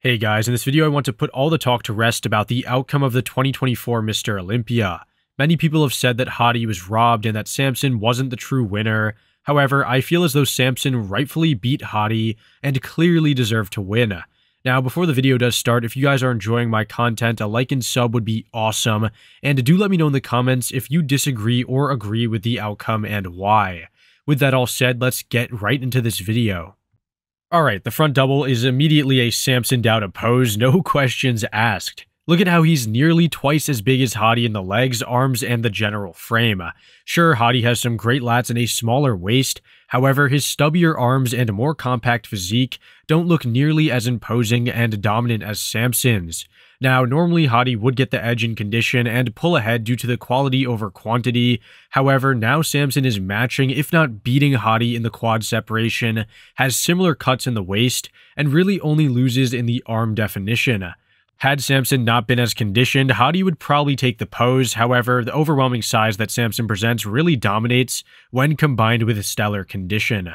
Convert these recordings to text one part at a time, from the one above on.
Hey guys, in this video I want to put all the talk to rest about the outcome of the 2024 Mr. Olympia. Many people have said that Hadi was robbed and that Samson wasn't the true winner. However, I feel as though Samson rightfully beat Hadi and clearly deserved to win. Now, before the video does start, if you guys are enjoying my content, a like and sub would be awesome, and do let me know in the comments if you disagree or agree with the outcome and why. With that all said, let's get right into this video. Alright, the front double is immediately a Samson Dauda pose, no questions asked. Look at how he's nearly twice as big as Hadi in the legs, arms, and the general frame. Sure, Hadi has some great lats and a smaller waist, however, his stubbier arms and more compact physique don't look nearly as imposing and dominant as Samson's. Now, normally Hadi would get the edge in condition and pull ahead due to the quality over quantity. However, now Samson is matching, if not beating Hadi in the quad separation, has similar cuts in the waist, and really only loses in the arm definition. Had Samson not been as conditioned, Hadi would probably take the pose. However, the overwhelming size that Samson presents really dominates when combined with stellar condition.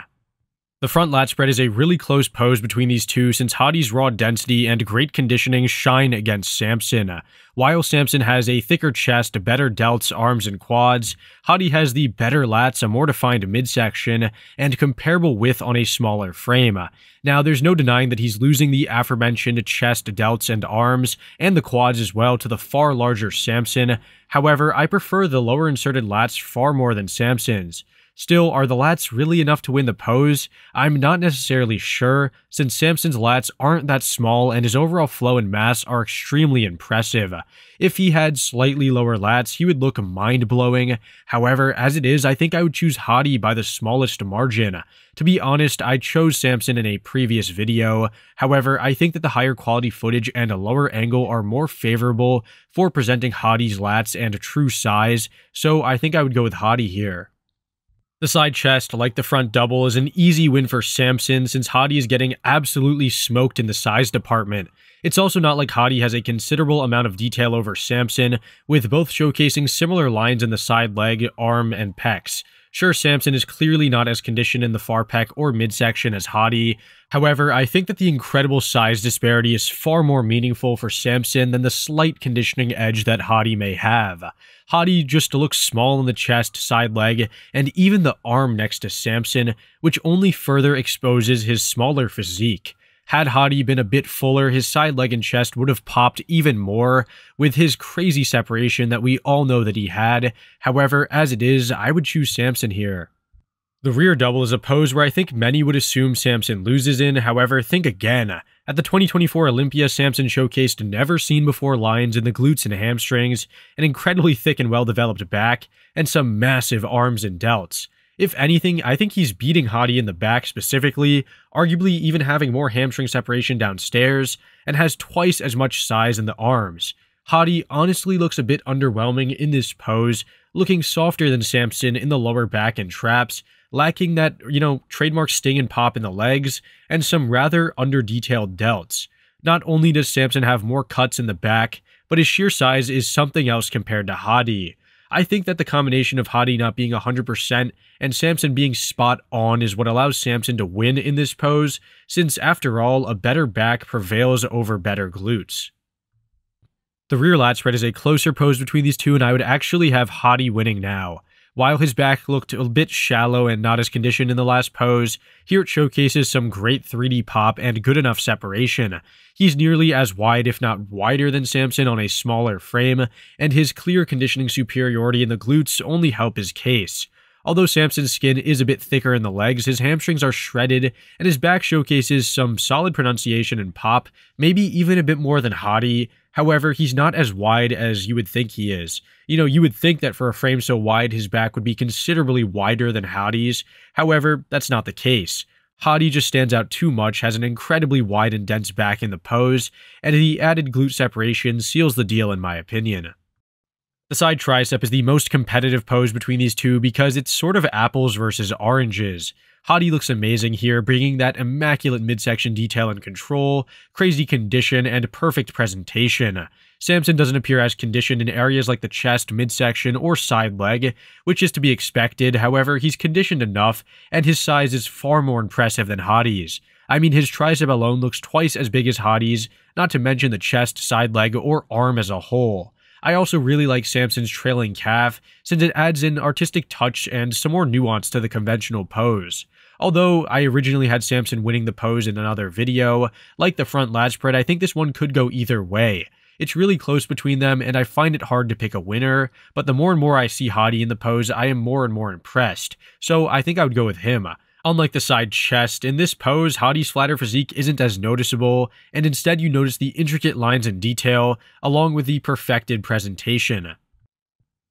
The front lat spread is a really close pose between these two since Hadi's raw density and great conditioning shine against Samson. While Samson has a thicker chest, better delts, arms, and quads, Hadi has the better lats, a more defined midsection, and comparable width on a smaller frame. Now, there's no denying that he's losing the aforementioned chest, delts, and arms, and the quads as well, to the far larger Samson. However, I prefer the lower inserted lats far more than Samson's. Still, are the lats really enough to win the pose? I'm not necessarily sure, since Samson's lats aren't that small and his overall flow and mass are extremely impressive. If he had slightly lower lats, he would look mind-blowing. However, as it is, I think I would choose Hadi by the smallest margin. To be honest, I chose Samson in a previous video. However, I think that the higher quality footage and a lower angle are more favorable for presenting Hadi's lats and true size, so I think I would go with Hadi here. The side chest, like the front double, is an easy win for Samson since Hadi is getting absolutely smoked in the size department. It's also not like Hadi has a considerable amount of detail over Samson, with both showcasing similar lines in the side leg, arm, and pecs. Sure, Samson is clearly not as conditioned in the far pec or midsection as Hadi. However, I think that the incredible size disparity is far more meaningful for Samson than the slight conditioning edge that Hadi may have. Hadi just looks small in the chest, side leg, and even the arm next to Samson, which only further exposes his smaller physique. Had Hadi been a bit fuller, his side leg and chest would have popped even more with his crazy separation that we all know that he had. However, as it is, I would choose Samson here. The rear double is a pose where I think many would assume Samson loses in. However, think again. At the 2024 Olympia, Samson showcased never-seen-before lines in the glutes and hamstrings, an incredibly thick and well-developed back, and some massive arms and delts. If anything, I think he's beating Hadi in the back specifically, arguably even having more hamstring separation downstairs, and has twice as much size in the arms. Hadi honestly looks a bit underwhelming in this pose, looking softer than Samson in the lower back and traps, lacking that, trademark sting and pop in the legs, and some rather under-detailed delts. Not only does Samson have more cuts in the back, but his sheer size is something else compared to Hadi. I think that the combination of Hadi not being 100% and Samson being spot on is what allows Samson to win in this pose, since after all, a better back prevails over better glutes. The rear lat spread is a closer pose between these two, and I would actually have Hadi winning now. While his back looked a bit shallow and not as conditioned in the last pose, here it showcases some great 3D pop and good enough separation. He's nearly as wide, if not wider, than Samson on a smaller frame, and his clear conditioning superiority in the glutes only help his case. Although Samson's skin is a bit thicker in the legs, his hamstrings are shredded, and his back showcases some solid pronunciation and pop, maybe even a bit more than Hadi. However, he's not as wide as you would think he is. You would think that for a frame so wide, his back would be considerably wider than Hadi's. However, that's not the case. Hadi just stands out too much, has an incredibly wide and dense back in the pose, and the added glute separation seals the deal in my opinion. The side tricep is the most competitive pose between these two because it's sort of apples versus oranges. Hadi looks amazing here, bringing that immaculate midsection detail and control, crazy condition, and perfect presentation. Samson doesn't appear as conditioned in areas like the chest, midsection, or side leg, which is to be expected. However, he's conditioned enough, and his size is far more impressive than Hadi's. I mean, his tricep alone looks twice as big as Hadi's, not to mention the chest, side leg, or arm as a whole. I also really like Samson's trailing calf, since it adds an artistic touch and some more nuance to the conventional pose. Although I originally had Samson winning the pose in another video, like the front lat spread, I think this one could go either way. It's really close between them, and I find it hard to pick a winner, but the more and more I see Hadi in the pose, I am more and more impressed, so I think I would go with him. Unlike the side chest, in this pose, Hadi's flatter physique isn't as noticeable, and instead you notice the intricate lines and detail, along with the perfected presentation.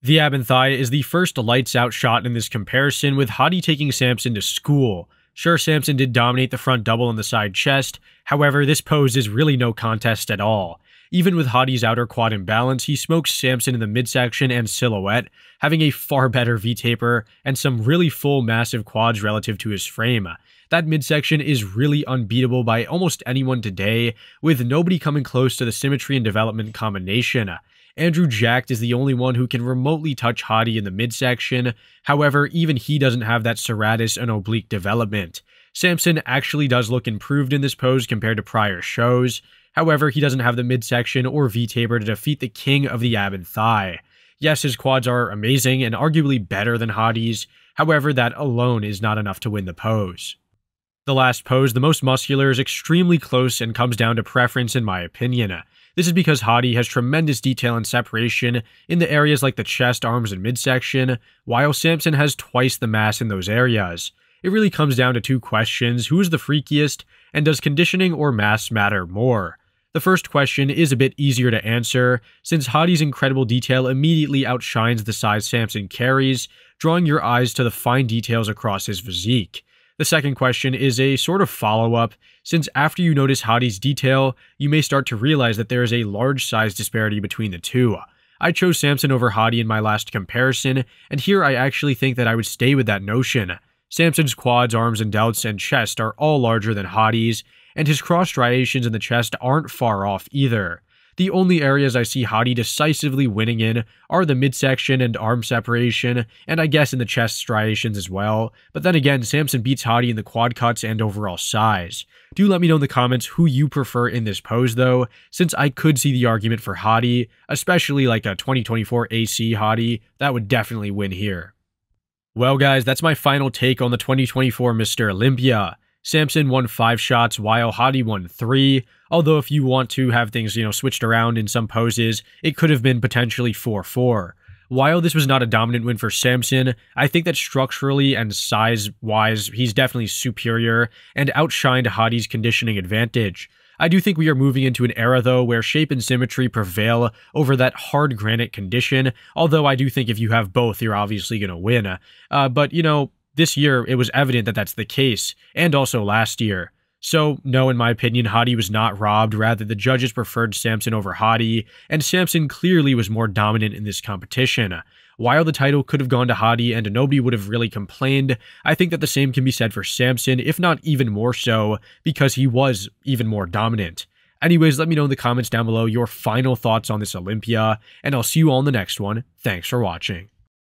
The Aban Thigh is the first lights-out shot in this comparison, with Hadi taking Samson to school. Sure, Samson did dominate the front double and the side chest, however, this pose is really no contest at all. Even with Hadi's outer quad imbalance, he smokes Samson in the midsection and silhouette, having a far better V-taper and some really full massive quads relative to his frame. That midsection is really unbeatable by almost anyone today, with nobody coming close to the symmetry and development combination. Andrew Jacked is the only one who can remotely touch Hadi in the midsection, however, even he doesn't have that serratus and oblique development. Samson actually does look improved in this pose compared to prior shows. However, he doesn't have the midsection or V-taper to defeat the king of the Aban Thigh. Yes, his quads are amazing and arguably better than Hadi's, however, that alone is not enough to win the pose. The last pose, the most muscular, is extremely close and comes down to preference in my opinion. This is because Hadi has tremendous detail and separation in the areas like the chest, arms, and midsection, while Samson has twice the mass in those areas. It really comes down to two questions: who is the freakiest, and does conditioning or mass matter more? The first question is a bit easier to answer, since Hadi's incredible detail immediately outshines the size Samson carries, drawing your eyes to the fine details across his physique. The second question is a sort of follow-up, since after you notice Hadi's detail, you may start to realize that there is a large size disparity between the two. I chose Samson over Hadi in my last comparison, and here I actually think that I would stay with that notion. Samson's quads, arms, and delts, and chest are all larger than Hadi's, and his cross striations in the chest aren't far off either. The only areas I see Hadi decisively winning in are the midsection and arm separation, and I guess in the chest striations as well, but then again, Samson beats Hadi in the quad cuts and overall size. Do let me know in the comments who you prefer in this pose though, since I could see the argument for Hadi, especially like a 2024 AC Hadi, that would definitely win here. Well guys, that's my final take on the 2024 Mr. Olympia. Samson won 5 shots while Hadi won 3, although if you want to have things, switched around in some poses, it could have been potentially 4-4. While this was not a dominant win for Samson, I think that structurally and size-wise, he's definitely superior and outshined Hadi's conditioning advantage. I do think we are moving into an era, though, where shape and symmetry prevail over that hard granite condition, although I do think if you have both, you're obviously going to win. But this year, it was evident that that's the case, and also last year. So, no, in my opinion, Hadi was not robbed, rather the judges preferred Samson over Hadi, and Samson clearly was more dominant in this competition. While the title could have gone to Hadi and nobody would have really complained, I think that the same can be said for Samson, if not even more so, because he was even more dominant. Anyways, let me know in the comments down below your final thoughts on this Olympia, and I'll see you all in the next one. Thanks for watching.